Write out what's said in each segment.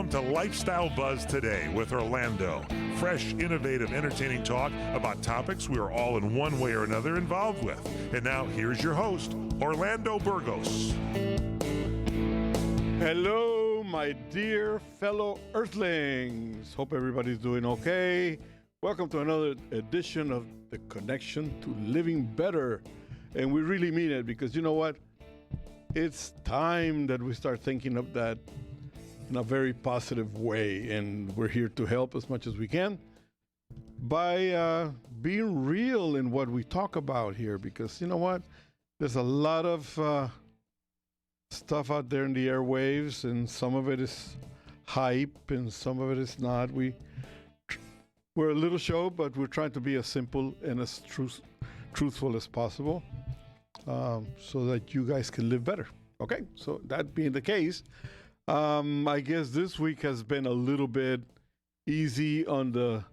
Welcome to Lifestyle Buzz Today with Orlando. Fresh, innovative, entertaining talk about topics we are all in one way or another involved with. And now here's your host, Orlando Burgos. Hello, my dear fellow Earthlings. Hope everybody's doing okay. Welcome to another edition of The Connection to Living Better. And we really mean it because you know what? It's time that we start thinking of that in a very positive way. And we're here to help as much as we can by being real in what we talk about here. Because you know what? There's a lot of stuff out there in the airwaves, and some of it is hype and some of it is not. We're a little show, but we're trying to be as simple and as truthful as possible so that you guys can live better. Okay, so that being the case, I guess this week has been a little bit easy on the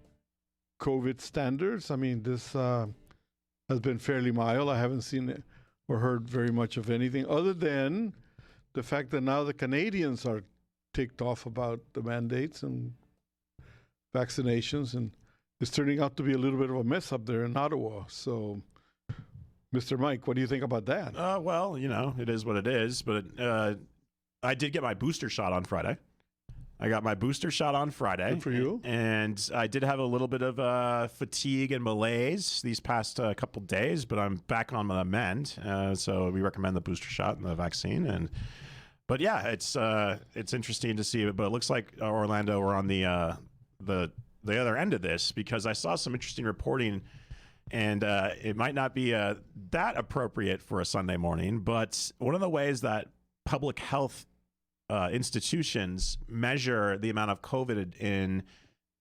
COVID standards. I mean, this has been fairly mild. I haven't seen it or heard very much of anything other than the fact that now the Canadians are ticked off about the mandates and vaccinations, and it's turning out to be a little bit of a mess up there in Ottawa. So, Mr. Mike, what do you think about that? Well, you know, it is what it is, but I did get my booster shot on Friday. I got my booster shot on Friday. Good for you. And I did have a little bit of fatigue and malaise these past couple days, but I'm back on the mend. So we recommend the booster shot and the vaccine. But yeah, it's interesting to see. But it looks like Orlando, we're on the other end of this, because I saw some interesting reporting, and it might not be that appropriate for a Sunday morning. But one of the ways that public health institutions measure the amount of COVID in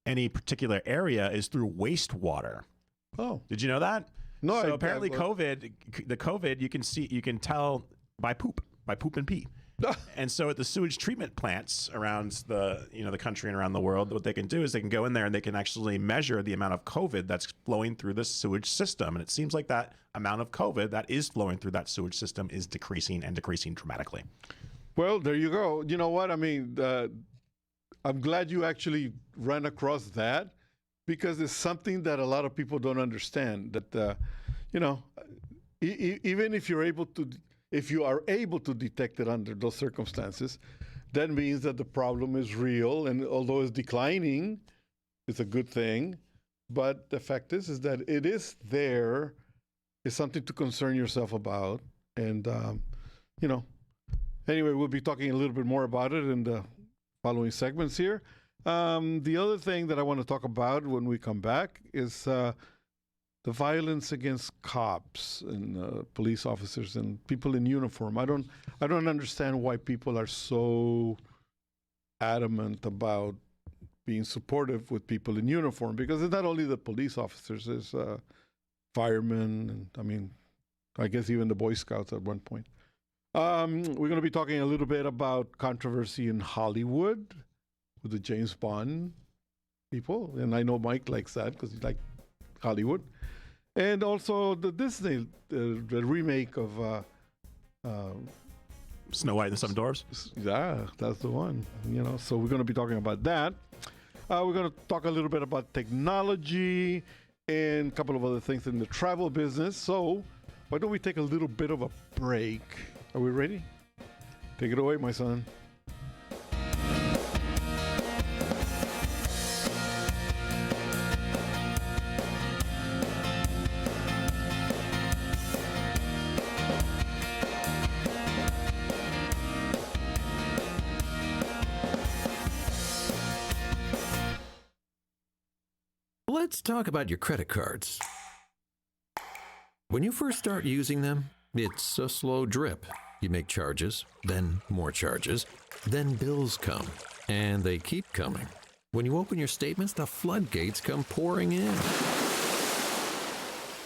any particular area is through wastewater. Oh, did you know that? No. So apparently, COVID, you can tell by poop and pee. And so at the sewage treatment plants around the country and around the world, what they can do is they can go in there and they can actually measure the amount of COVID that's flowing through the sewage system. And it seems like that amount of COVID that is flowing through that sewage system is decreasing dramatically. Well, there you go. You know what? I mean, I'm glad you actually ran across that, because it's something that a lot of people don't understand. That, even if you are able to detect it under those circumstances, that means that the problem is real. And although it's declining, it's a good thing. But the fact is that it is there. It's something to concern yourself about. And, anyway, we'll be talking a little bit more about it in the following segments here. The other thing that I want to talk about when we come back is the violence against cops and police officers and people in uniform. I don't understand why people are so adamant about being supportive with people in uniform, because it's not only the police officers, there's firemen, and I guess even the Boy Scouts at one point. We're going to be talking a little bit about controversy in Hollywood with the James Bond people. And I know Mike likes that because he likes Hollywood. And also the Disney, the remake of Snow White and the Seven Dwarfs? Yeah, that's the one. So we're going to be talking about that. We're going to talk a little bit about technology and a couple of other things in the travel business. So why don't we take a little bit of a break? Are we ready? Take it away, my son. Let's talk about your credit cards. When you first start using them, it's a slow drip. You make charges, then more charges, then bills come, and they keep coming. When you open your statements, the floodgates come pouring in.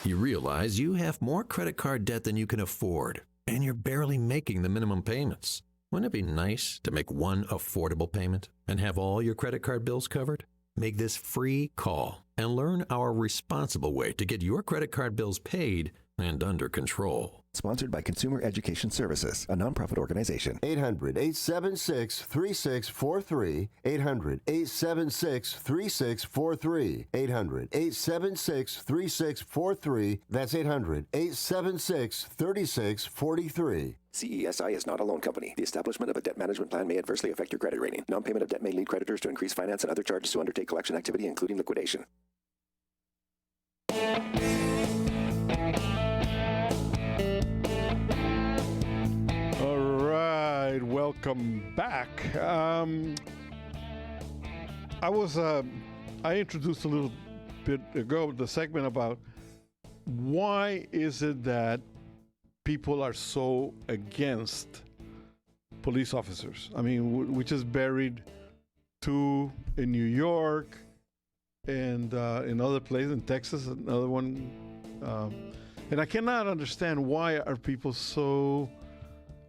You realize you have more credit card debt than you can afford, and you're barely making the minimum payments. Wouldn't it be nice to make one affordable payment and have all your credit card bills covered? Make this free call and learn our responsible way to get your credit card bills paid and under control. Sponsored by Consumer Education Services, a nonprofit organization. 800-876-3643. 800-876-3643. 800-876-3643. That's 800-876-3643. CESI is not a loan company. The establishment of a debt management plan may adversely affect your credit rating. Non-payment of debt may lead creditors to increase finance and other charges to undertake collection activity, including liquidation. All right, welcome back. I introduced a little bit ago the segment about why is it that people are so against police officers. I mean, we just buried 2 in New York and in other places, in Texas, another one. And I cannot understand why are people so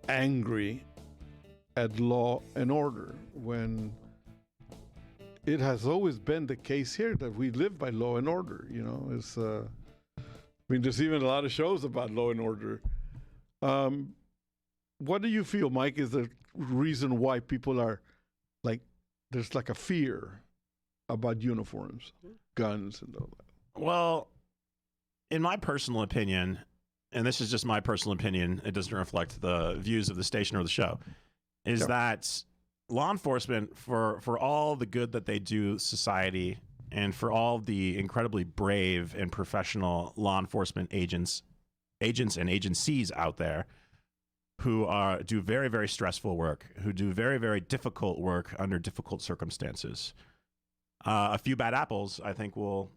angry at law and order when it has always been the case here that we live by law and order. You know, it's I mean, there's even a lot of shows about law and order. What do you feel, Mike, is the reason why people are like, there's like a fear about uniforms, guns, and all that? Well, in my personal opinion, and this is just my personal opinion, it doesn't reflect the views of the station or the show, is that law enforcement, for all the good that they do society and for all the incredibly brave and professional law enforcement agents and agencies out there who do very, very stressful work, who do very, very difficult work under difficult circumstances. A few bad apples, I think, will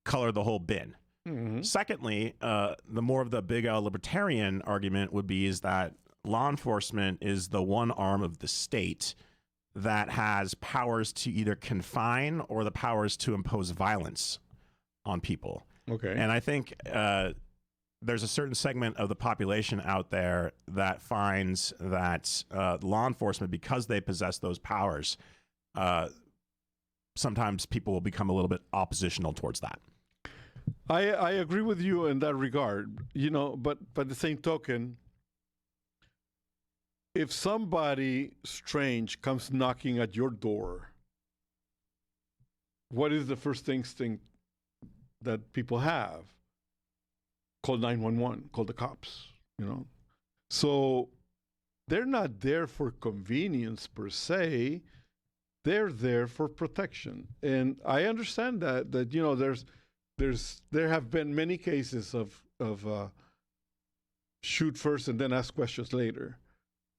color the whole bin. Mm-hmm. Secondly, the more of the big libertarian argument would be is that law enforcement is the one arm of the state that has powers to either confine or the powers to impose violence on people. Okay. And I think there's a certain segment of the population out there that finds that law enforcement, because they possess those powers, sometimes people will become a little bit oppositional towards that. I agree with you in that regard, you know, but by the same token, if somebody strange comes knocking at your door, what is the first instinct that people have? Call 911, call the cops, you know? So they're not there for convenience per se. They're there for protection. And I understand that you know, there have been many cases of shoot first and then ask questions later.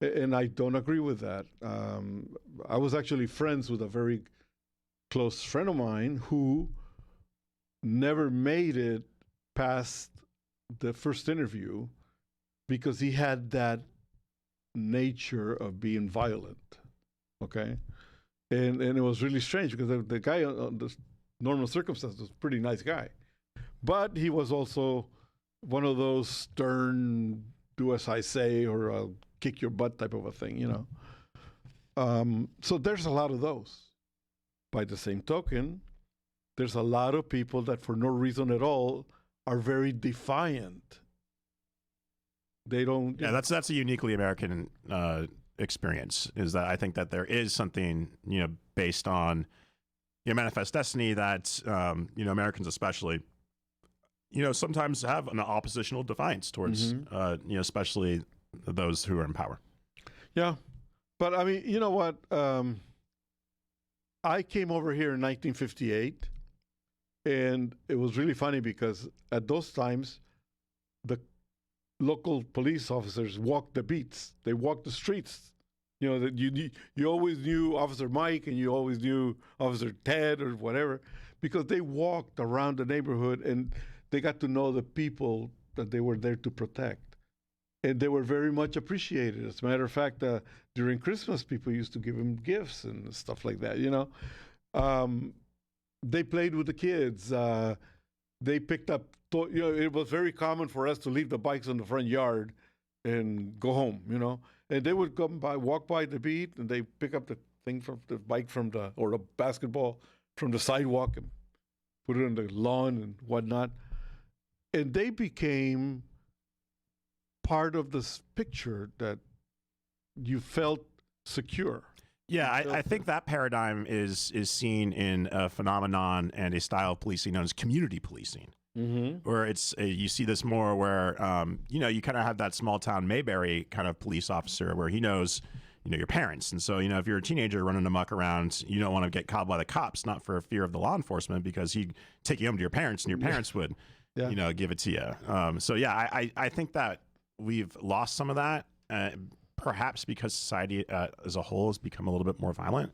And I don't agree with that. I was actually friends with a very close friend of mine who never made it past the first interview because he had that nature of being violent. Okay. And it was really strange because the guy on the normal circumstances was a pretty nice guy. But he was also one of those stern, do as I say, or I'll kick your butt type of a thing, you know. So there's a lot of those. By the same token, there's a lot of people that for no reason at all are very defiant. They don't... Yeah, that's a uniquely American experience, is that I think that there is something, you know, based on your manifest destiny that, you know, Americans especially, you know, sometimes have an oppositional defiance towards, you know, especially those who are in power. Yeah. But I mean, you know what? I came over here in 1958, and it was really funny because at those times, the local police officers walked the beats. They walked the streets. You know, that you always knew Officer Mike and you always knew Officer Ted or whatever, because they walked around the neighborhood and they got to know the people that they were there to protect. And they were very much appreciated. As a matter of fact, during Christmas, people used to give them gifts and stuff like that, you know. They played with the kids. They picked up, you know, it was very common for us to leave the bikes in the front yard and go home, you know. And they would come by, walk by the beat, and they pick up the thing from the bike or the basketball from the sidewalk and put it on the lawn and whatnot. and they became part of this picture that you felt secure. Yeah, I think that paradigm is seen in a phenomenon and a style of policing known as community policing, where it's you see this more where you kind of have that small town Mayberry kind of police officer where he knows your parents, and so if you're a teenager running amok around, you don't want to get caught by the cops, not for fear of the law enforcement, because he'd take you home to your parents, and your parents would give it to you. So yeah, I think that we've lost some of that. Perhaps because society as a whole has become a little bit more violent.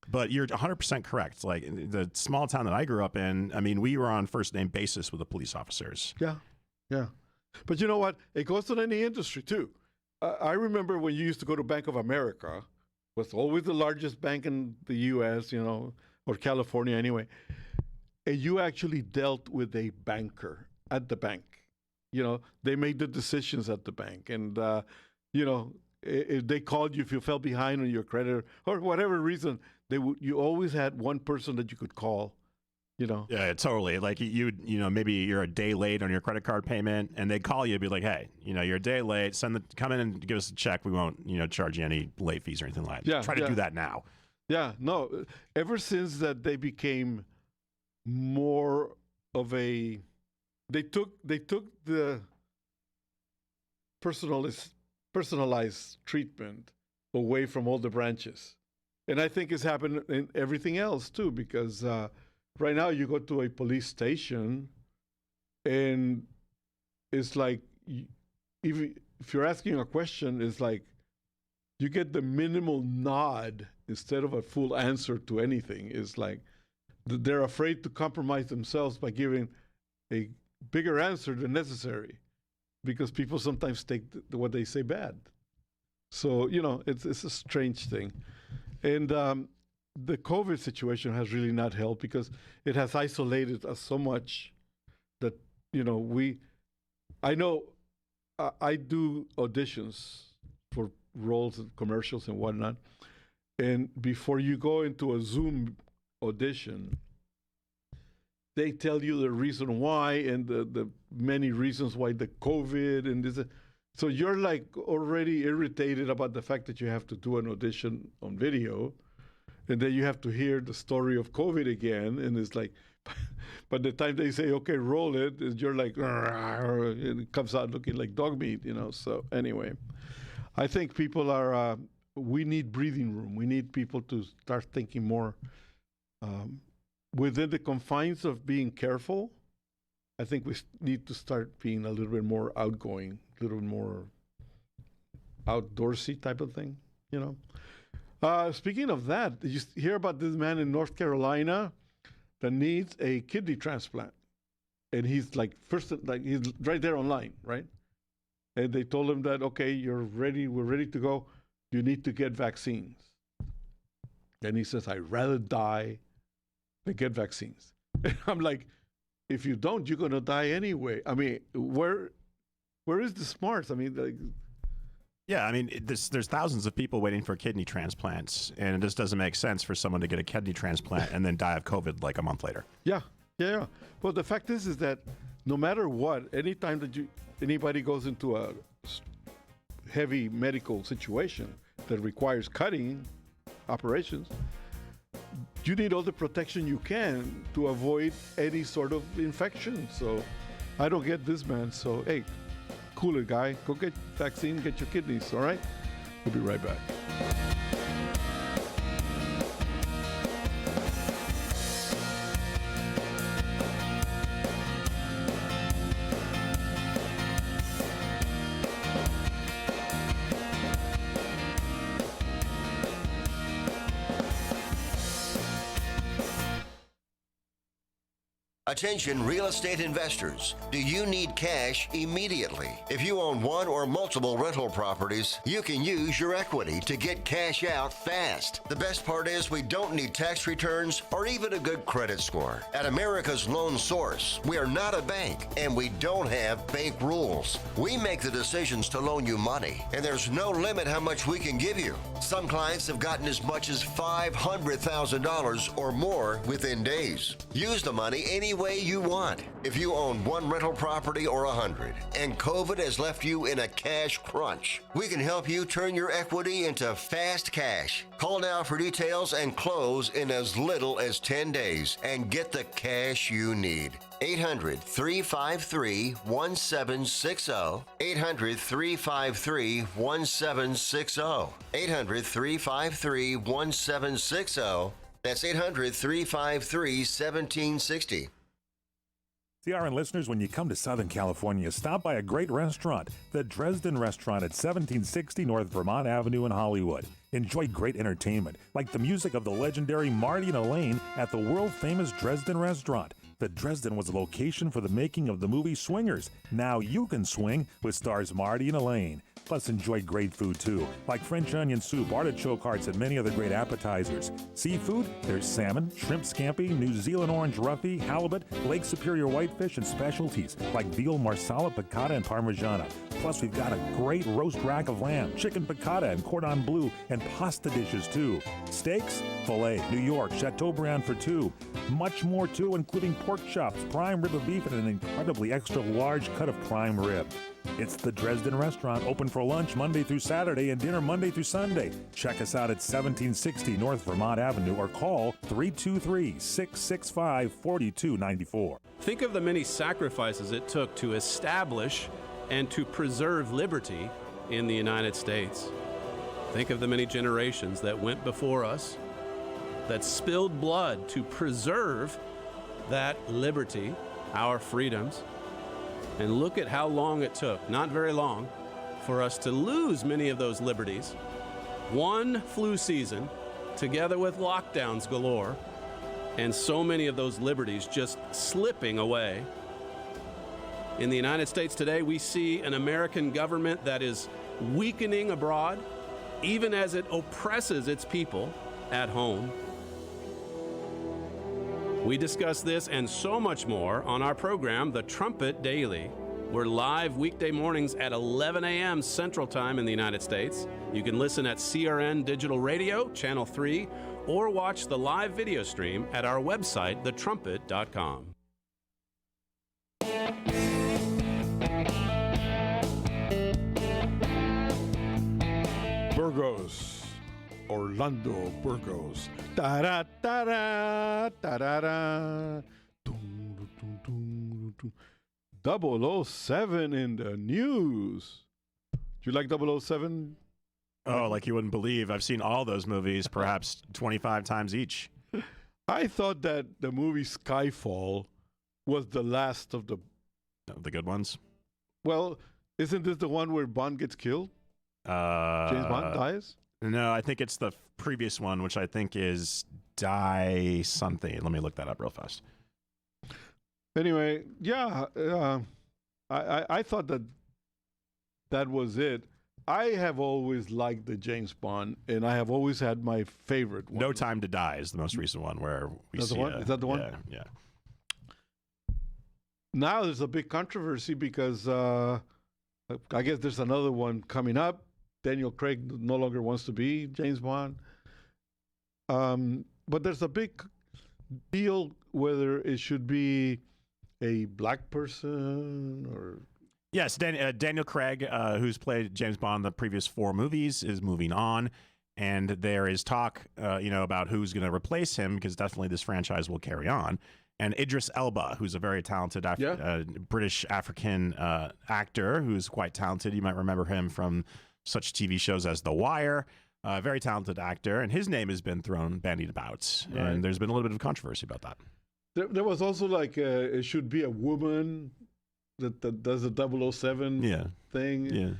But you're 100% correct. Like in the small town that I grew up in, I mean, we were on first name basis with the police officers. Yeah. But you know what? It goes in any industry too. I remember when you used to go to Bank of America, was always the largest bank in the U.S., or California anyway, and you actually dealt with a banker at the bank. They made the decisions at the bank, and if they called you if you fell behind on your credit or whatever reason, you always had one person that you could call. Yeah, totally. Like maybe you're a day late on your credit card payment, and they call you and be like, "Hey, you're a day late. Come in and give us a check. We won't, charge you any late fees or anything like that." Try to do that now. Yeah, no. Ever since that, they became more of a. They took the personalized treatment away from all the branches. And I think it's happened in everything else too, because right now you go to a police station and it's like, if you're asking a question, it's like you get the minimal nod instead of a full answer to anything. It's like they're afraid to compromise themselves by giving a bigger answer than necessary, because people sometimes take what they say bad. So, it's a strange thing. And the COVID situation has really not helped, because it has isolated us so much that, I know I do auditions for roles and commercials and whatnot. And before you go into a Zoom audition, they tell you the reason why and the many reasons why the COVID and this. So you're like already irritated about the fact that you have to do an audition on video, and then you have to hear the story of COVID again. And it's like, by the time they say, okay, roll it, you're like, and it comes out looking like dog meat, So anyway, I think people are, we need breathing room. We need people to start thinking more within the confines of being careful. I think we need to start being a little bit more outgoing, a little bit more outdoorsy type of thing, Speaking of that, did you hear about this man in North Carolina that needs a kidney transplant? And he's he's right there online, right? And they told him that, okay, we're ready to go. You need to get vaccines. And he says, I'd rather die than get vaccines. And I'm like, if you don't, you're going to die anyway. I mean, where is the smarts? I mean, yeah, I mean, there's thousands of people waiting for kidney transplants, and it just doesn't make sense for someone to get a kidney transplant and then die of COVID like a month later. Yeah. Well, the fact is that no matter what, anytime that anybody goes into a heavy medical situation that requires cutting operations, you need all the protection you can to avoid any sort of infection. So I don't get this, man. So, hey, cool it, guy. Go get vaccine, get your kidneys, all right? We'll be right back. Attention real estate investors. Do you need cash immediately? If you own one or multiple rental properties, you can use your equity to get cash out fast. The best part is we don't need tax returns or even a good credit score. At America's Loan Source, we are not a bank and we don't have bank rules. We make the decisions to loan you money, and there's no limit how much we can give you. Some clients have gotten as much as $500,000 or more within days. Use the money any way you want. If you own one rental property or 100, and COVID has left you in a cash crunch, we can help you turn your equity into fast cash. Call now for details and close in as little as 10 days and get the cash you need. 800-353-1760. 800-353-1760. 800-353-1760. That's 800-353-1760. CRN listeners, when you come to Southern California, stop by a great restaurant, the Dresden Restaurant at 1760 North Vermont Avenue in Hollywood. Enjoy great entertainment, like the music of the legendary Marty and Elaine at the world-famous Dresden Restaurant. The Dresden was a location for the making of the movie Swingers. Now you can swing with stars Marty and Elaine. Plus, enjoy great food, too, like French onion soup, artichoke hearts, and many other great appetizers. Seafood, there's salmon, shrimp scampi, New Zealand orange roughy, halibut, Lake Superior whitefish, and specialties like veal, marsala, piccata, and parmigiana. Plus, we've got a great roast rack of lamb, chicken piccata, and cordon bleu, and pasta dishes, too. Steaks, filet, New York, Chateaubriand for two. Much more, too, including pork chops, prime rib of beef, and an incredibly extra large cut of prime rib. It's the Dresden Restaurant, open for lunch Monday through Saturday and dinner Monday through Sunday. Check us out at 1760 North Vermont Avenue or call 323-665-4294. Think of the many sacrifices it took to establish and to preserve liberty in the United States. Think of the many generations that went before us, that spilled blood to preserve that liberty, our freedoms. And look at how long it took, not very long, for us to lose many of those liberties. One flu season, together with lockdowns galore, and so many of those liberties just slipping away. In the United States today, we see an American government that is weakening abroad, even as it oppresses its people at home. We discuss this and so much more on our program, The Trumpet Daily. We're live weekday mornings at 11 a.m. Central Time in the United States. You can listen at CRN Digital Radio, Channel 3, or watch the live video stream at our website, thetrumpet.com. Burgos. Orlando Burgos. Da-da, da-da, da-da-da. Dum, dum, dum, dum. 007 in the news. Do you like 007? Oh, like you wouldn't believe. I've seen all those movies, perhaps 25 times each. I thought that the movie Skyfall was the last of the good ones. Well, isn't this the one where Bond gets killed? James Bond dies? No, I think it's the previous one, which I think is Die something. Let me look that up real fast. Anyway, yeah, I thought that was it. I have always liked the James Bond, and I have always had my favorite one. No Time to Die is the most recent one where we see. Is that the one? Yeah. Now there's a big controversy because I guess there's another one coming up. Daniel Craig no longer wants to be James Bond. But there's a big deal whether it should be a black person or... Yes, Daniel Craig, who's played James Bond in the previous 4 movies, is moving on. And there is talk, about who's going to replace him, because definitely this franchise will carry on. And Idris Elba, who's a very talented British African actor who's quite talented. You might remember him from such TV shows as The Wire. Very talented actor, and his name has been bandied about. Right. And there's been a little bit of controversy about that. There was also it should be a woman that does the 007 thing. Yeah.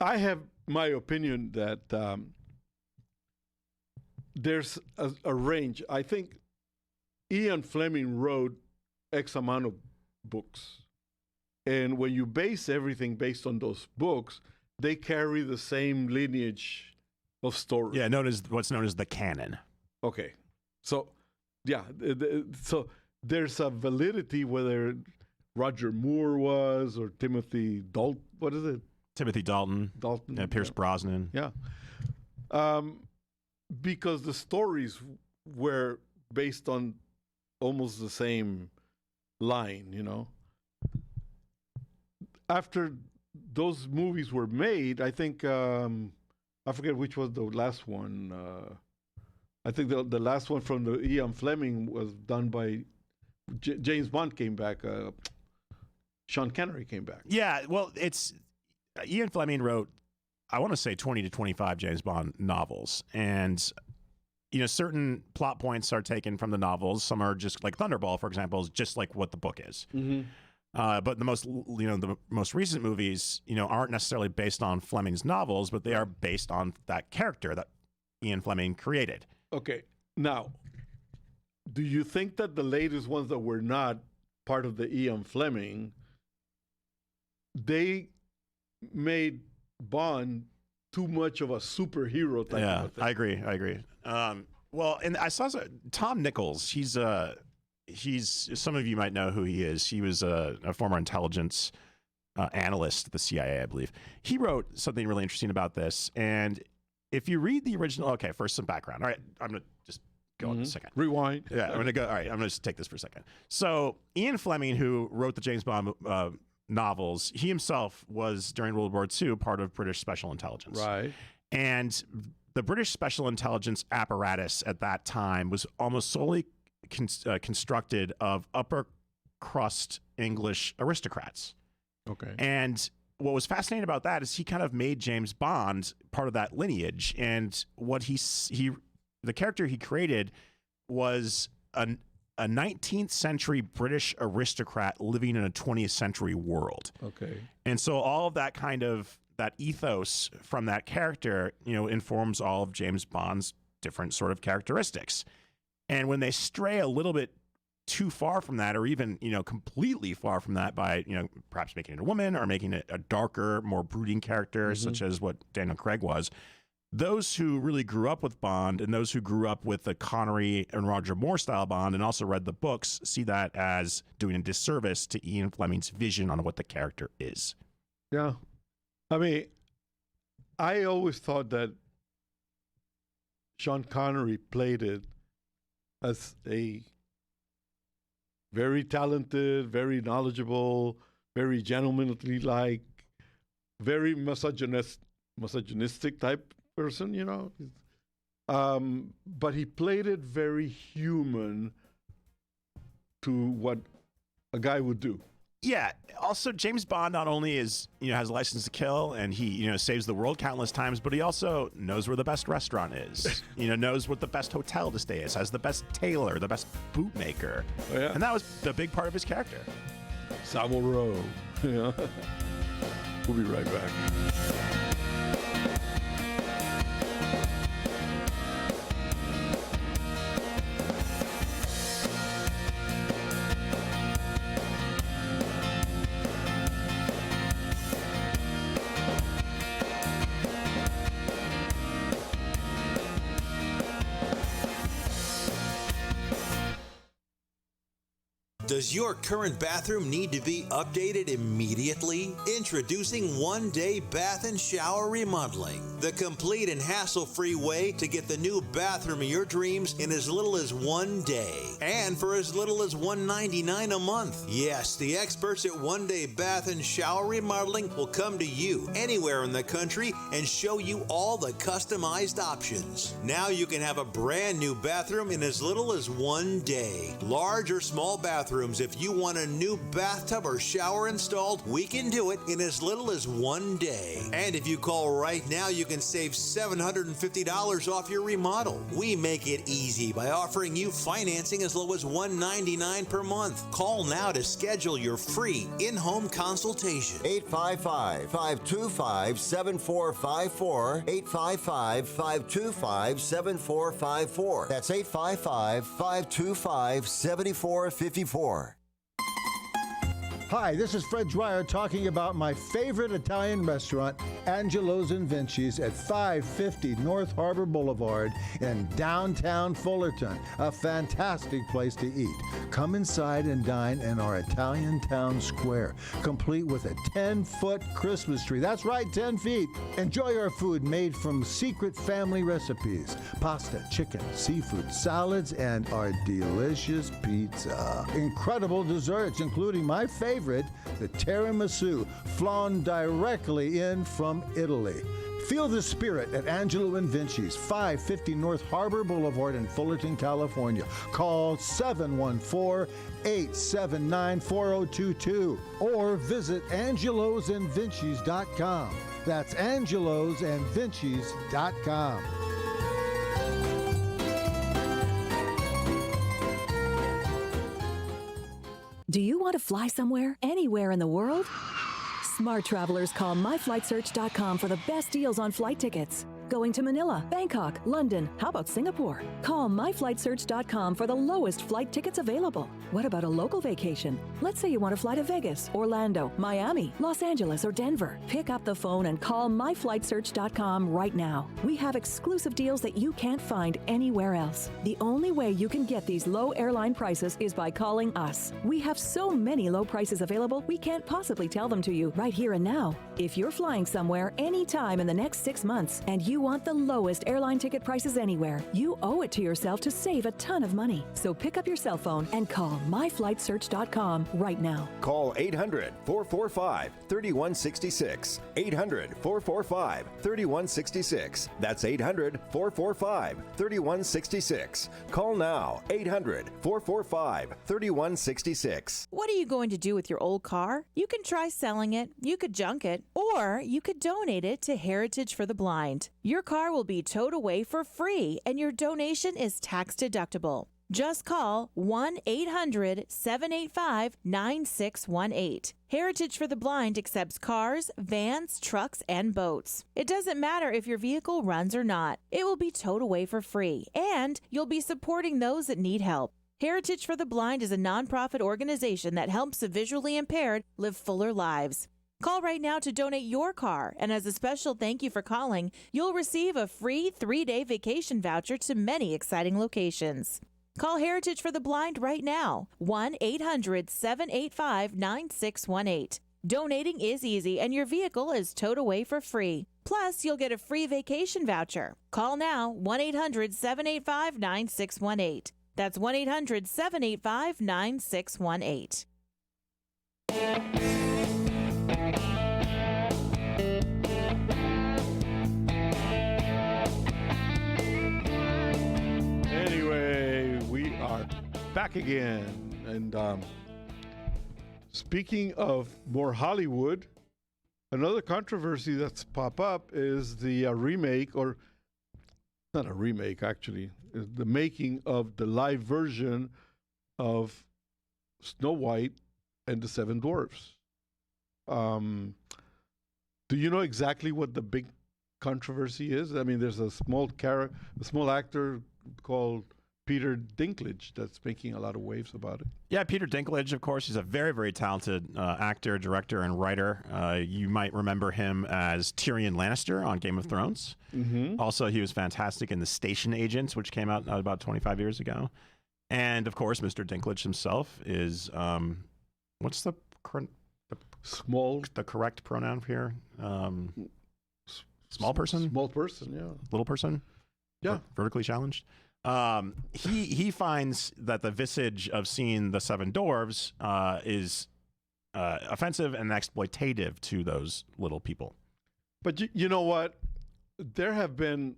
I have my opinion that there's a range. I think Ian Fleming wrote X amount of books. And when you base everything based on those books, they carry the same lineage of story. Yeah, what's known as the canon. Okay. So, yeah. So there's a validity whether Roger Moore was or Timothy Dalton. What is it? Timothy Dalton. Pierce Brosnan. Yeah. Because the stories were based on almost the same line, you know. After those movies were made, I think I forget which was the last one. I think the last one from the Ian Fleming was done by James Bond came back. Sean Connery came back. Yeah, well, it's Ian Fleming wrote, I want to say 20 to 25 James Bond novels, and certain plot points are taken from the novels. Some are just like Thunderball, for example, is just like what the book is. Mm-hmm. But the most recent movies, aren't necessarily based on Fleming's novels, but they are based on that character that Ian Fleming created. Okay, now, do you think that the latest ones that were not part of the Ian Fleming, they made Bond too much of a superhero type of a thing? I agree. Well, and I saw Tom Nichols. He's some of you might know who he is. He was a former intelligence analyst at the CIA, I believe. He wrote something really interesting about this. And if you read the original, okay, first some background. All right, I'm going to just go in a second. Rewind. Yeah, I'm going to go. All right, I'm going to just take this for a second. So Ian Fleming, who wrote the James Bond novels, he himself was, during World War II, part of British Special Intelligence. Right. And the British Special Intelligence apparatus at that time was almost solely constructed of upper crust English aristocrats. Okay. And what was fascinating about that is he kind of made James Bond part of that lineage. And what the character he created was a 19th century British aristocrat living in a 20th century world. Okay. And so all of that kind of that ethos from that character, informs all of James Bond's different sort of characteristics. And when they stray a little bit too far from that, or even, completely far from that by, perhaps making it a woman or making it a darker, more brooding character, such as what Daniel Craig was, those who really grew up with Bond and those who grew up with the Connery and Roger Moore style Bond and also read the books see that as doing a disservice to Ian Fleming's vision on what the character is. Yeah. I mean, I always thought that Sean Connery played it as a very talented, very knowledgeable, very gentlemanly-like, very misogynistic type person, but he played it very human to what a guy would do. Yeah. Also, James Bond not only has a license to kill and he, saves the world countless times, but he also knows where the best restaurant is, knows what the best hotel to stay is, has the best tailor, the best bootmaker. Oh, yeah. And that was the big part of his character. Savile Row. We'll be right back. Does your current bathroom need to be updated immediately? Introducing One Day Bath and Shower Remodeling, the complete and hassle-free way to get the new bathroom of your dreams in as little as 1 day and for as little as $199 a month. Yes, the experts at One Day Bath and Shower Remodeling will come to you anywhere in the country and show you all the customized options. Now you can have a brand new bathroom in as little as 1 day. Large or small bathrooms, if you want a new bathtub or shower installed, we can do it in as little as 1 day. And if you call right now, you can save $750 off your remodel. We make it easy by offering you financing as low as $199 per month. Call now to schedule your free in-home consultation. 855-525-7454. 855-525-7454. That's 855-525-7454. Hi, this is Fred Dwyer talking about my favorite Italian restaurant, Angelo's and Vinci's at 550 North Harbor Boulevard in downtown Fullerton. A fantastic place to eat. Come inside and dine in our Italian town square, complete with a 10-foot Christmas tree. That's right, 10 feet. Enjoy our food made from secret family recipes. Pasta, chicken, seafood, salads, and our delicious pizza. Incredible desserts, including my favorite, the tiramisu, flown directly in from Italy. Feel the spirit at Angelo and Vinci's, 550 North Harbor Boulevard in Fullerton, California. Call 714-879-4022 or visit angelosandvincis.com. That's angelosandvincis.com. Do you want to fly somewhere, anywhere in the world? Smart travelers call myflightsearch.com for the best deals on flight tickets. Going to Manila, Bangkok, London, how about Singapore? Call myflightsearch.com for the lowest flight tickets available. What about a local vacation? Let's say you want to fly to Vegas, Orlando, Miami, Los Angeles, or Denver. Pick up the phone and call myflightsearch.com right now. We have exclusive deals that you can't find anywhere else. The only way you can get these low airline prices is by calling us. We have so many low prices available, we can't possibly tell them to you right here and now. If you're flying somewhere anytime in the next 6 months and you want the lowest airline ticket prices anywhere, you owe it to yourself to save a ton of money. So pick up your cell phone and call myflightsearch.com right now. Call 800-445-3166. 800-445-3166. That's 800-445-3166. Call now. 800-445-3166. What are you going to do with your old car? You can try selling it, you could junk it, or you could donate it to Heritage for the Blind. Your car will be towed away for free, and your donation is tax deductible. Just call 1-800-785-9618. Heritage for the Blind accepts cars, vans, trucks, and boats. It doesn't matter if your vehicle runs or not. It will be towed away for free, and you'll be supporting those that need help. Heritage for the Blind is a nonprofit organization that helps the visually impaired live fuller lives. Call right now to donate your car, and as a special thank you for calling, you'll receive a free 3-day vacation voucher to many exciting locations. Call Heritage for the Blind right now, 1-800-785-9618. Donating is easy, and your vehicle is towed away for free. Plus, you'll get a free vacation voucher. Call now, 1-800-785-9618. That's 1-800-785-9618. Anyway, we are back again. And speaking of more Hollywood, another controversy that's popped up is the remake, or not a remake actually, is the making of the live version of Snow White and the Seven Dwarfs. Do you know exactly what the big controversy is? I mean, there's a small actor called Peter Dinklage that's making a lot of waves about it. Yeah, Peter Dinklage, of course, he's a very, very talented actor, director, and writer. You might remember him as Tyrion Lannister on Game of Thrones. Mm-hmm. Also, he was fantastic in The Station Agents, which came out about 25 years ago. And, of course, Mr. Dinklage himself is, what's the correct pronoun here? Small person? Small person, yeah. Little person? Yeah. Vertically challenged? He finds that the visage of seeing the Seven Dwarves is offensive and exploitative to those little people. But you know what? There have been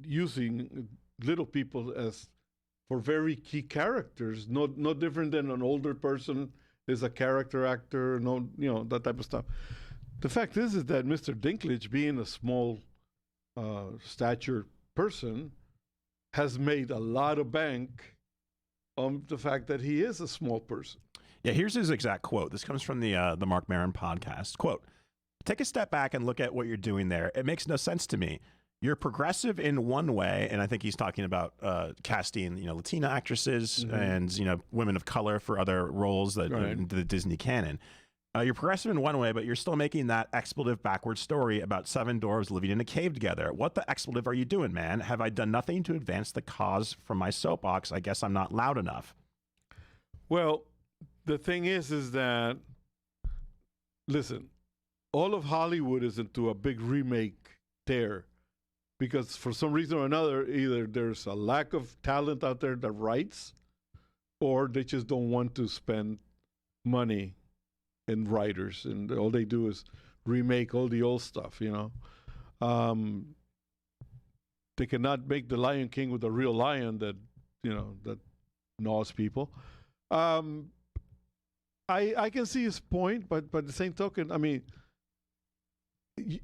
using little people as for very key characters, no different than an older person is a character actor, that type of stuff. The fact is that Mr. Dinklage, being a small stature person, has made a lot of bank on the fact that he is a small person. Yeah, here's his exact quote. This comes from the Mark Maron podcast. Quote, "Take a step back and look at what you're doing there. It makes no sense to me. you're progressive in one way, and I think he's talking about casting, Latina actresses and women of color for other roles that in the Disney canon. You're progressive in one way, but you're still making that expletive backward story about 7 dwarves living in a cave together. What the expletive are you doing, man? Have I done nothing to advance the cause from my soapbox? I guess I'm not loud enough. Well, the thing is that, listen, all of Hollywood is into a big remake tear because for some reason or another, either there's a lack of talent out there that writes, or they just don't want to spend money in writers, and all they do is remake all the old stuff, They cannot make the Lion King with a real lion that, that gnaws people. I can see his point, but by the same token, I mean,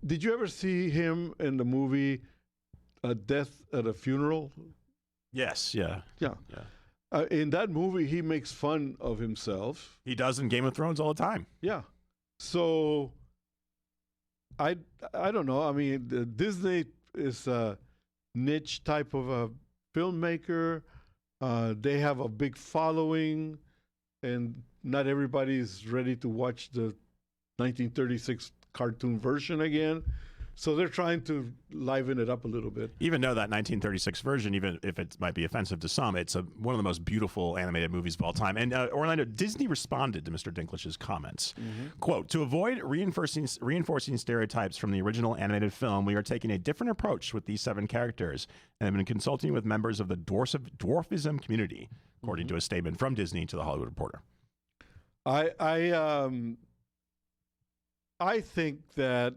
did you ever see him in the movie Death at a Funeral? Yes, yeah. In that movie, he makes fun of himself. He does in Game of Thrones all the time. Yeah. So, I don't know. I mean, Disney is a niche type of a filmmaker. They have a big following, and not everybody is ready to watch the 1936 cartoon version again. So they're trying to liven it up a little bit. Even though that 1936 version, even if it might be offensive to some, it's one of the most beautiful animated movies of all time. And Orlando, Disney responded to Mr. Dinklage's comments. Quote, to avoid reinforcing stereotypes from the original animated film, we are taking a different approach with these 7 characters and have been consulting with members of the dwarfism community, according to a statement from Disney to the Hollywood Reporter. I think that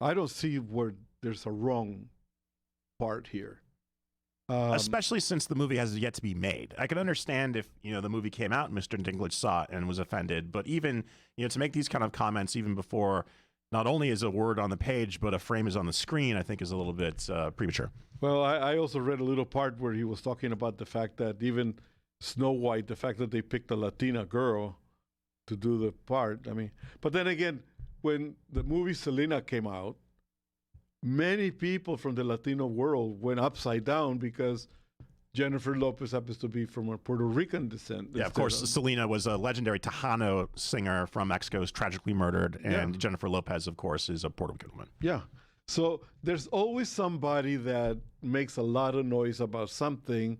I don't see where there's a wrong part here. Especially since the movie has yet to be made. I can understand if, the movie came out and Mr. Dinklage saw it and was offended, but even, to make these kind of comments even before not only is a word on the page, but a frame is on the screen, I think is a little bit premature. Well, I also read a little part where he was talking about the fact that even Snow White, the fact that they picked a Latina girl to do the part, I mean, but then again, when the movie Selena came out, many people from the Latino world went upside down because Jennifer Lopez happens to be from a Puerto Rican descent. Yeah, of course, Selena was a legendary Tejano singer from Mexico, who's tragically murdered, and Jennifer Lopez, of course, is a Puerto Rican woman. Yeah. So there's always somebody that makes a lot of noise about something,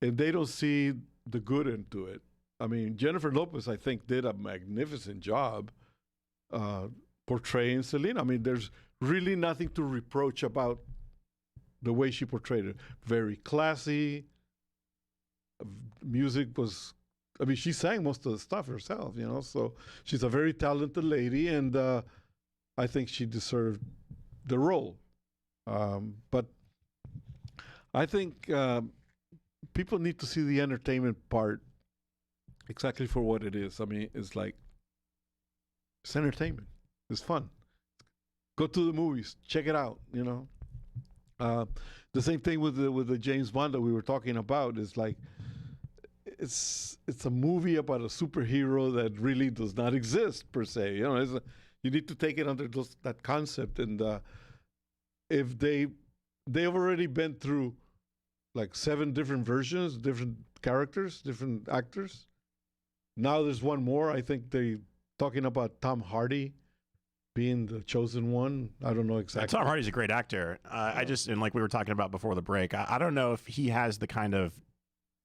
and they don't see the good into it. I mean, Jennifer Lopez, I think, did a magnificent job portraying Selena. I mean, there's really nothing to reproach about the way she portrayed it. Very classy. Music was, I mean, she sang most of the stuff herself, so she's a very talented lady, and I think she deserved the role. But I think people need to see the entertainment part exactly for what it is. I mean, it's entertainment. It's fun. Go to the movies. Check it out, The same thing with the James Bond that we were talking about. Is it's a movie about a superhero that really does not exist per se. You need to take it under that concept. And if they've already been through 7 different versions, different characters, different actors. Now there's one more. I think they talking about Tom Hardy being the chosen one. I don't know exactly. Tom Hardy's a great actor. And like we were talking about before the break, I don't know if he has the kind of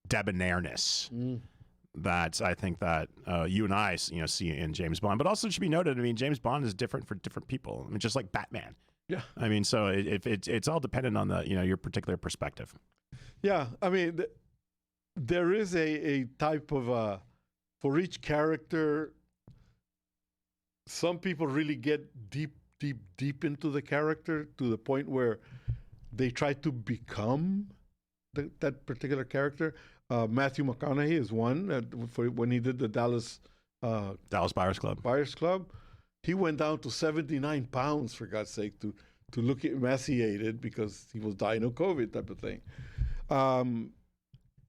debonairness that I think that you and I, see in James Bond. But also it should be noted, I mean, James Bond is different for different people. I mean, just like Batman. Yeah. I mean, so it's all dependent on the, your particular perspective. Yeah. I mean, there is a type of, for each character, some people really get deep into the character to the point where they try to become that particular character. Matthew McConaughey is one when he did the Dallas Buyers Club. He went down to 79 pounds, for God's sake, to look emaciated because he was dying of COVID type of thing.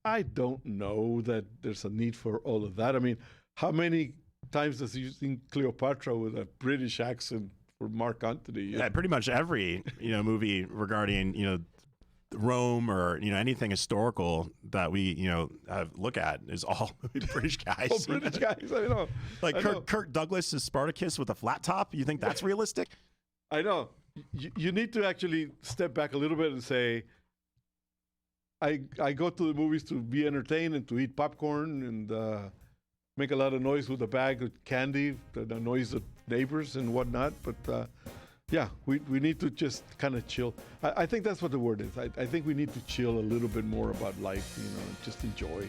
I don't know that there's a need for all of that. I mean, how many times has you seen Cleopatra with a British accent for Mark Antony. Yeah, pretty much every movie regarding Rome or anything historical that we look at is all British guys. Oh, British guys, I know. Like I know. Kirk Douglas' Spartacus with a flat top. You think that's realistic? I know. You need to actually step back a little bit and say, I go to the movies to be entertained and to eat popcorn and make a lot of noise with a bag of candy that annoys the neighbors and whatnot. But yeah, we need to just kind of chill. I think that's what the word is. I think we need to chill a little bit more about life, just enjoy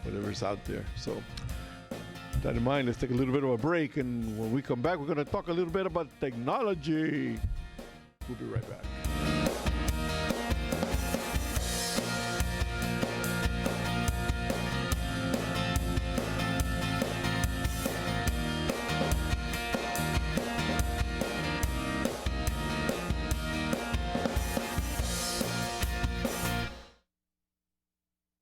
whatever's out there. So with that in mind, let's take a little bit of a break. And when we come back, we're going to talk a little bit about technology. We'll be right back.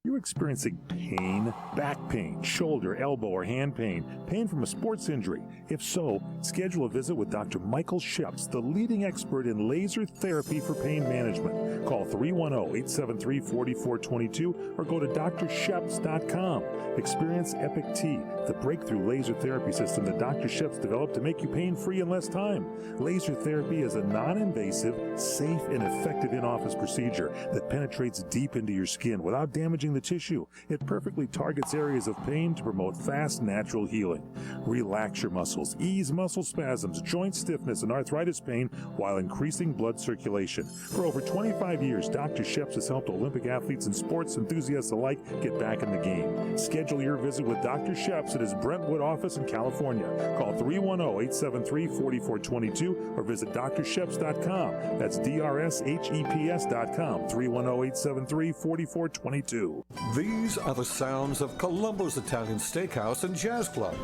You're experiencing pain, back pain, shoulder, elbow, or hand pain, pain from a sports injury. If so, schedule a visit with Dr. Michael Sheps, the leading expert in laser therapy for pain management. Call 310-873-4422 or go to drsheps.com. Experience Epic T, the breakthrough laser therapy system that Dr. Sheps developed to make you pain-free in less time. Laser therapy is a non-invasive, safe, and effective in-office procedure that penetrates deep into your skin without damaging the tissue. It perfectly targets areas of pain to promote fast, natural healing. Relax your muscles, ease muscle spasms, joint stiffness, and arthritis pain while increasing blood circulation. For over 25 years, Dr. Sheps has helped Olympic athletes and sports enthusiasts alike get back in the game. Schedule your visit with Dr. Sheps at his Brentwood office in California. Call 310-873-4422 or visit drsheps.com. That's DRSHEPS.com, 310-873-4422. These are the sounds of Columbo's Italian Steakhouse and Jazz Club.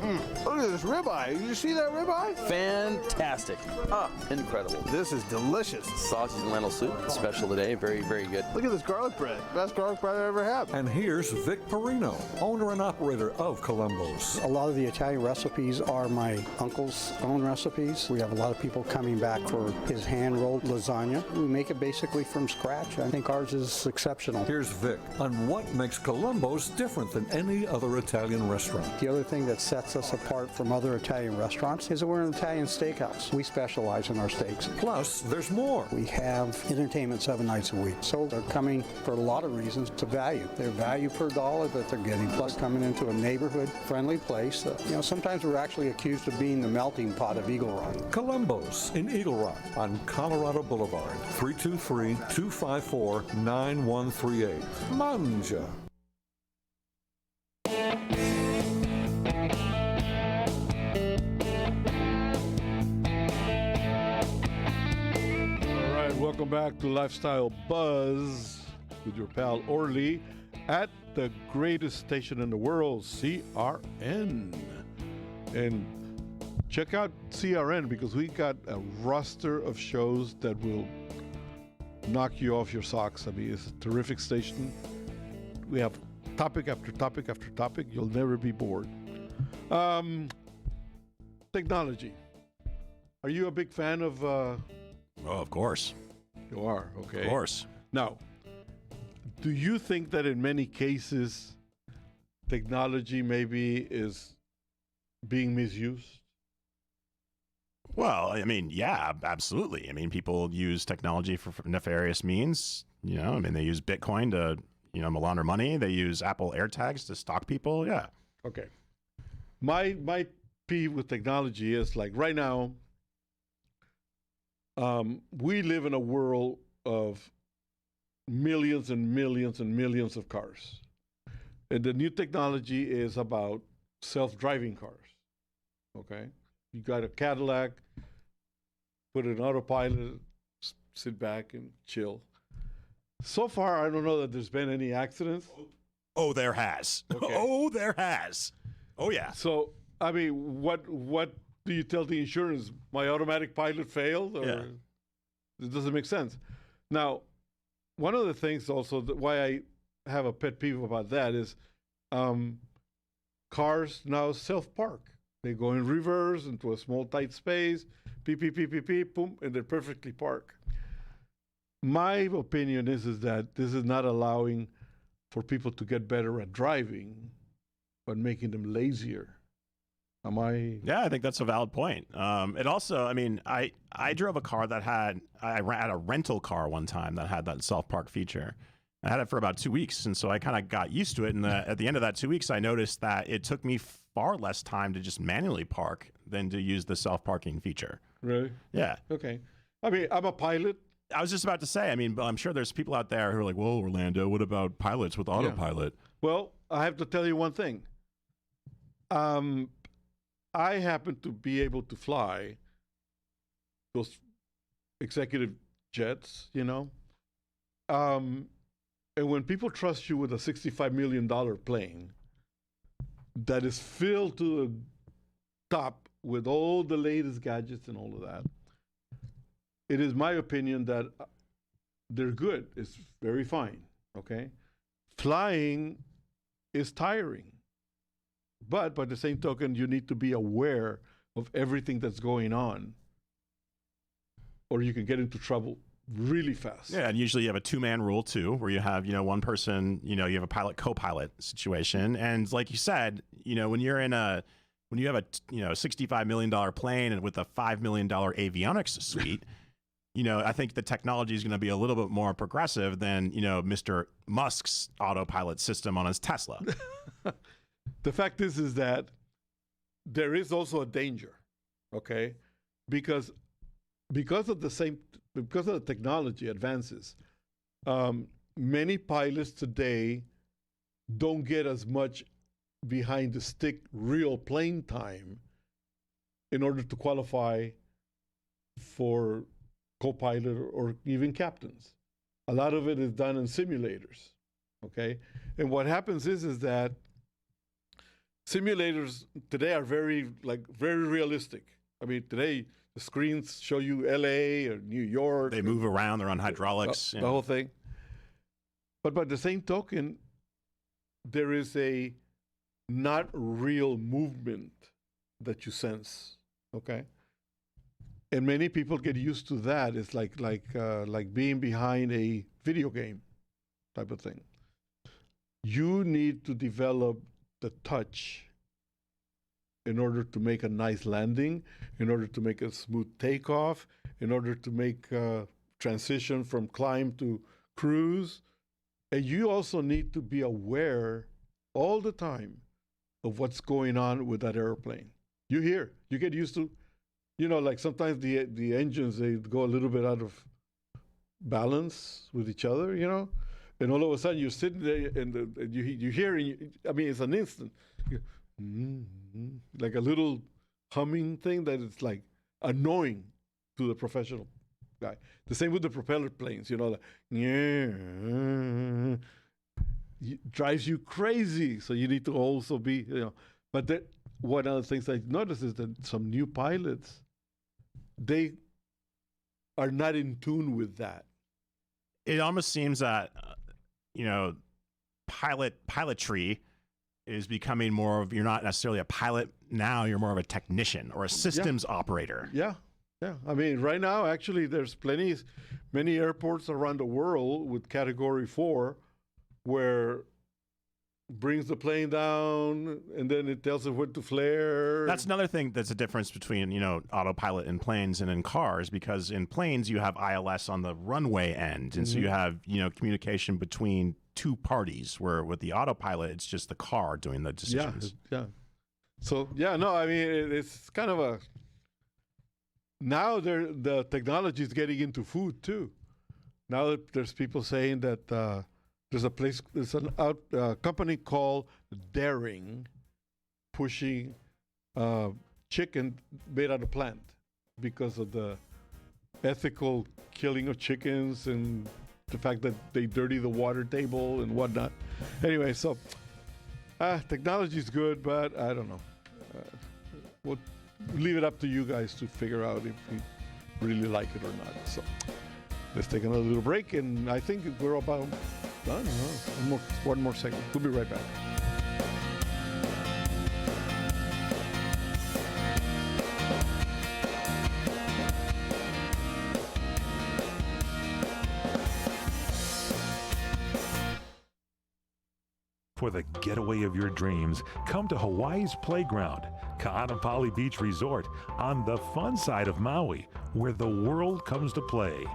Look at this ribeye. Did you see that ribeye? Fantastic. Incredible. This is delicious. Sausage and lentil soup, special today. Very, very good. Look at this garlic bread. Best garlic bread I ever had. And here's Vic Perino, owner and operator of Columbo's. A lot of the Italian recipes are my uncle's own recipes. We have a lot of people coming back for his hand-rolled lasagna. We make it basically from scratch. I think ours is exceptional. Here's Vic on what makes Columbo's different than any other Italian restaurant. The other thing that sets us apart from other Italian restaurants is that we're an Italian steakhouse. We specialize in our steaks. Plus, there's more. We have entertainment 7 nights a week. So they're coming for a lot of reasons to value. Their value per dollar that they're getting, plus coming into a neighborhood-friendly place. Sometimes we're actually accused of being the melting pot of Eagle Rock. Columbo's in Eagle Rock on Colorado Boulevard, 323-254-9138. Manja. All right, welcome back to Lifestyle Buzz with your pal Orly at the greatest station in the world, CRN. And check out CRN because we got a roster of shows that will knock you off your socks. I mean, it's a terrific station. We have topic after topic after topic. You'll never be bored. Technology. Are you a big fan of... Oh, of course. You are, okay. Of course. Now, do you think that in many cases, technology maybe is being misused? Well, I mean, yeah, absolutely. I mean, people use technology for nefarious means. They use Bitcoin to, launder money. They use Apple AirTags to stalk people. Yeah. Okay. My peeve with technology is like right now, we live in a world of millions and millions and millions of cars. And the new technology is about self-driving cars. Okay? You got a Cadillac, put it in autopilot, sit back and chill. So far, I don't know that there's been any accidents. Oh, there has. Okay. Oh, there has. Oh, yeah. So, I mean, what do you tell the insurance? My automatic pilot failed? Or Yeah. It doesn't make sense. Now, one of the things also that why I have a pet peeve about that is cars now self-park. They go in reverse into a small tight space, beep, beep, beep, beep, beep, boom, and they're perfectly parked. My opinion is that this is not allowing for people to get better at driving, but making them lazier. Am I? Yeah, I think that's a valid point. It also, I mean, I drove a car that had a rental car one time that had that self-park feature. I had it for about 2 weeks, and so I kind of got used to it. And at the end of that 2 weeks, I noticed that it took me far less time to just manually park than to use the self-parking feature. Really? Yeah. Okay. I mean, I'm a pilot. I was just about to say, I mean, I'm sure there's people out there who are like, whoa, Orlando, what about pilots with autopilot? Yeah. Well, I have to tell you one thing. I happen to be able to fly those executive jets, you know. And when people trust you with a $65 million plane that is filled to the top with all the latest gadgets and all of that, it is my opinion that they're good. It's very fine, okay? Flying is tiring. But by the same token, you need to be aware of everything that's going on, or you can get into trouble really fast. Yeah, and usually you have a two-man rule too, where you have, one person, you have a pilot co-pilot situation. And like you said, when you have a $65 million plane and with a $5 million avionics suite, I think the technology is going to be a little bit more progressive than, Mr. Musk's autopilot system on his Tesla. The fact is that there is also a danger, okay? Because of the technology advances, many pilots today don't get as much behind the stick real plane time in order to qualify for co-pilot or even captains. A lot of it is done in simulators, okay? And what happens is that simulators today are very realistic. I mean, today the screens show you LA or New York. They move around, they're on hydraulics. The whole thing. But by the same token, there is a not real movement that you sense, okay? And many people get used to that. It's like being behind a video game type of thing. You need to develop the touch in order to make a nice landing, in order to make a smooth takeoff, in order to make a transition from climb to cruise. And you also need to be aware all the time of what's going on with that airplane. You get used to, like sometimes the engines, they go a little bit out of balance with each other, and all of a sudden you're sitting there and you hear, it's an instant. Like a little humming thing that is like annoying to the professional guy. The same with the propeller planes, it drives you crazy. So you need to also be, But one of the things I noticed is that some new pilots, they are not in tune with that. It almost seems that pilotry is becoming more of, you're not necessarily a pilot now, you're more of a technician or a systems operator. Yeah. I mean, right now, actually, there's many airports around the world with Category 4 where brings the plane down and then it tells it when to flare. That's another thing that's a difference between, autopilot in planes and in cars, because in planes you have ILS on the runway end. And so you have, communication between two parties, where with the autopilot, it's just the car doing the decisions. Yeah. So, it's kind of now the technology is getting into food too. Now there's people saying that there's a company called Daring pushing chicken made out of plant because of the ethical killing of chickens and the fact that they dirty the water table and whatnot. Anyway, so technology is good, but I don't know. We'll leave it up to you guys to figure out if you really like it or not. So let's take another little break, and I think we're about done. One more segment. We'll be right back. For the getaway of your dreams, come to Hawaii's playground, Ka'anapali Beach Resort, on the fun side of Maui, where the world comes to play.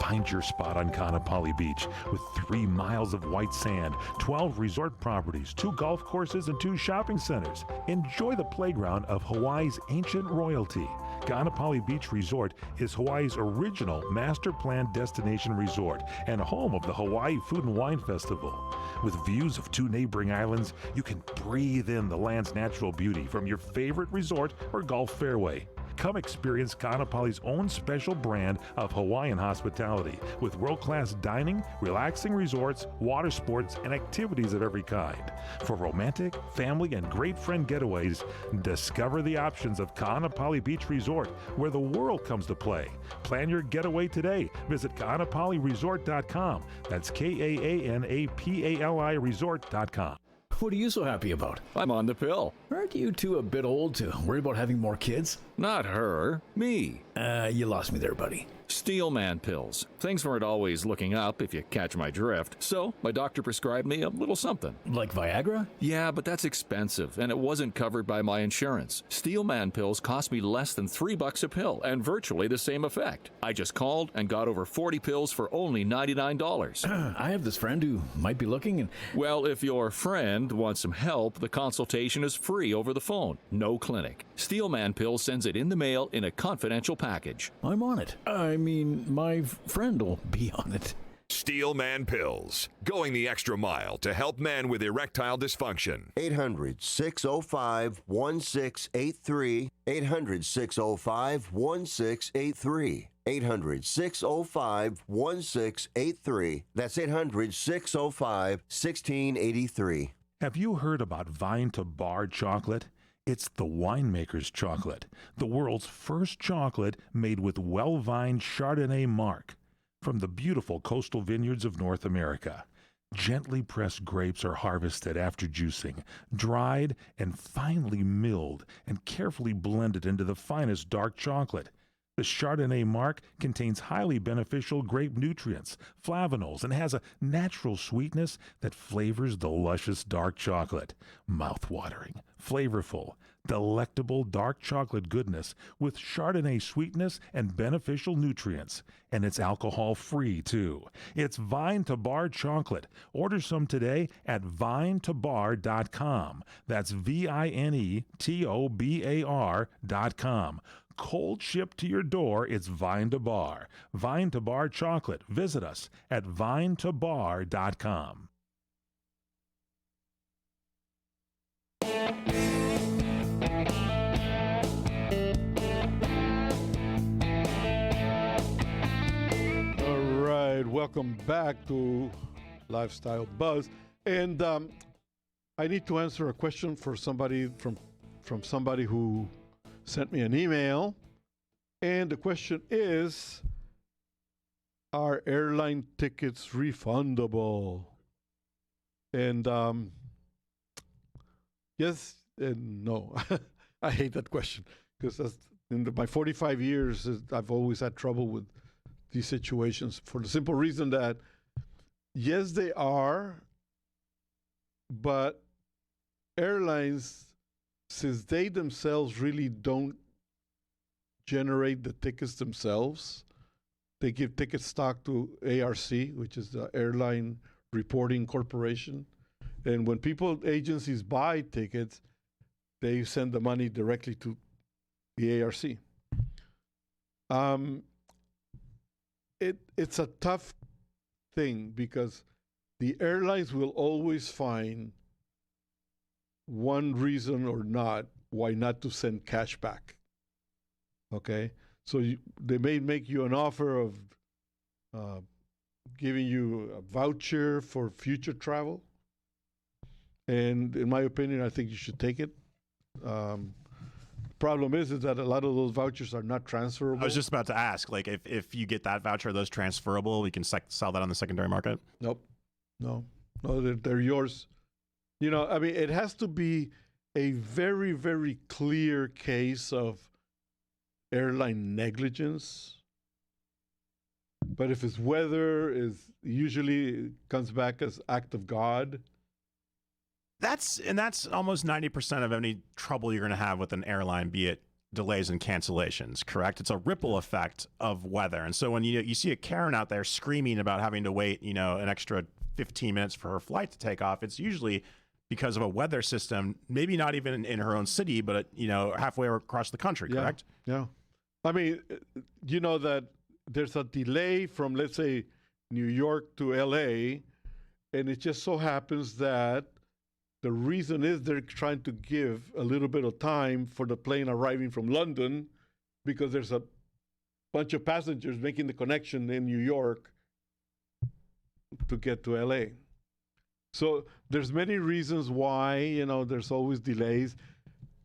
Find your spot on Ka'anapali Beach with 3 miles of white sand, 12 resort properties, 2 golf courses, and 2 shopping centers. Enjoy the playground of Hawaii's ancient royalty. Ka'anapali Beach Resort is Hawaii's original master planned destination resort and home of the Hawaii Food and Wine Festival. With views of 2 neighboring islands, you can breathe in the land's natural beauty from your favorite resort or golf fairway. Come experience Ka'anapali's own special brand of Hawaiian hospitality with world-class dining, relaxing resorts, water sports, and activities of every kind. For romantic, family, and great friend getaways, discover the options of Ka'anapali Beach Resort, where the world comes to play. Plan your getaway today. Visit Ka'anapaliResort.com. That's KAANAPALI Resort.com. What are you so happy about? I'm on the pill. Aren't you two a bit old to worry about having more kids? Not her, me. You lost me there, buddy. Steelman pills. Things weren't always looking up, if you catch my drift. So, my doctor prescribed me a little something. Like Viagra? Yeah, but that's expensive, and it wasn't covered by my insurance. Steelman pills cost me less than $3 a pill, and virtually the same effect. I just called and got over 40 pills for only $99. I have this friend who might be looking and... Well, if your friend wants some help, the consultation is free over the phone. No clinic. Steelman Pill sends it in the mail in a confidential package. I'm on it. I mean, my friend will be on it. Steelman Pills, going the extra mile to help men with erectile dysfunction. 800-605-1683. 800-605-1683. 800-605-1683. That's 800-605-1683. Have you heard about Vine to Bar chocolate? It's the winemaker's chocolate, the world's first chocolate made with well-vined Chardonnay marc from the beautiful coastal vineyards of North America. Gently pressed grapes are harvested after juicing, dried and finely milled and carefully blended into the finest dark chocolate. The Chardonnay marc contains highly beneficial grape nutrients, flavanols, and has a natural sweetness that flavors the luscious dark chocolate. Mouth-watering, flavorful, delectable dark chocolate goodness with Chardonnay sweetness and beneficial nutrients. And it's alcohol-free, too. It's Vine to Bar chocolate. Order some today at vinetobar.com. That's VINETOBAR.com. Cold shipped to your door, it's Vine to Bar. Vine to Bar chocolate. Visit us at vinetobar.com. All right, welcome back to Lifestyle Buzz. And I need to answer a question for somebody from somebody who sent me an email, and the question is, are airline tickets refundable? And yes and no. I hate that question because in my 45 years, I've always had trouble with these situations for the simple reason that, yes, they are, but airlines, since they themselves really don't generate the tickets themselves, they give ticket stock to ARC, which is the Airline Reporting Corporation. And when agencies buy tickets, they send the money directly to the ARC. It's a tough thing because the airlines will always find one reason or not why not to send cash back. Okay, so they may make you an offer of giving you a voucher for future travel, and in my opinion, I think you should take it. Problem is that a lot of those vouchers are not transferable. I was just about to ask, like, if you get that voucher, are those transferable? We can sell that on the secondary market? Nope. No, they're yours. You know, I mean, it has to be a very, very clear case of airline negligence. But if it's weather, usually it comes back as act of God. That's almost 90% of any trouble you're going to have with an airline, be it delays and cancellations, correct? It's a ripple effect of weather. And so when you see a Karen out there screaming about having to wait, an extra 15 minutes for her flight to take off, it's usually because of a weather system, maybe not even in her own city, but halfway across the country, correct? Yeah. I mean, you know that there's a delay from, let's say, New York to LA, and it just so happens that the reason is they're trying to give a little bit of time for the plane arriving from London, because there's a bunch of passengers making the connection in New York to get to LA. So there's many reasons why, there's always delays.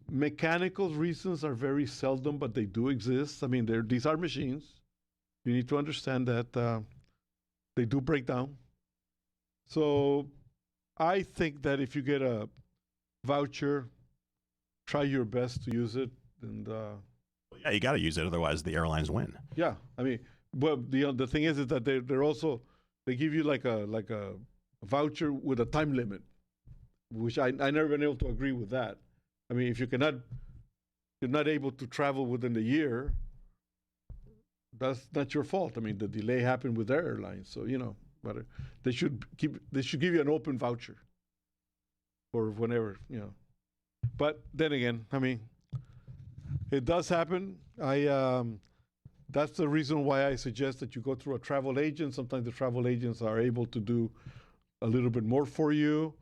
Mechanical reasons are very seldom, but they do exist. I mean, these are machines. You need to understand that they do break down. So I think that if you get a voucher, try your best to use it. And yeah, you got to use it, otherwise the airlines win. Yeah, I mean, well, the thing is that they're also, they give you like a voucher with a time limit, which I never been able to agree with that. I mean, if you're not able to travel within the year, that's not your fault. I mean, the delay happened with their airlines, so but they should give you an open voucher for whenever, But then again, I mean, it does happen. That's the reason why I suggest that you go through a travel agent. Sometimes the travel agents are able to do a little bit more for you,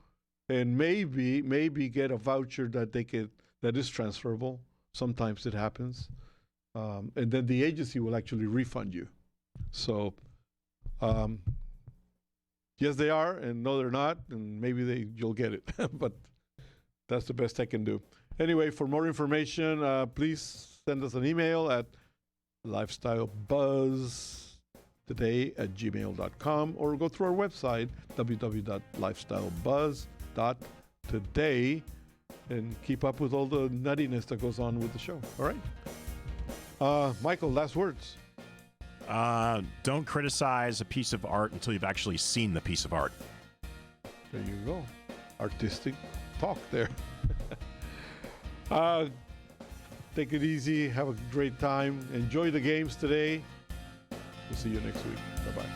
and maybe get a voucher that is transferable. Sometimes it happens, and then the agency will actually refund you. So, yes, they are, and no, they're not, and maybe you'll get it, but that's the best I can do. Anyway, for more information, please send us an email at lifestylebuzztoday@gmail.com, or go through our website, www.lifestylebuzz.today, and keep up with all the nuttiness that goes on with the show. All right? Michael, last words. Don't criticize a piece of art until you've actually seen the piece of art. There you go. Artistic talk there. Take it easy. Have a great time. Enjoy the games today. We'll see you next week. Bye-bye.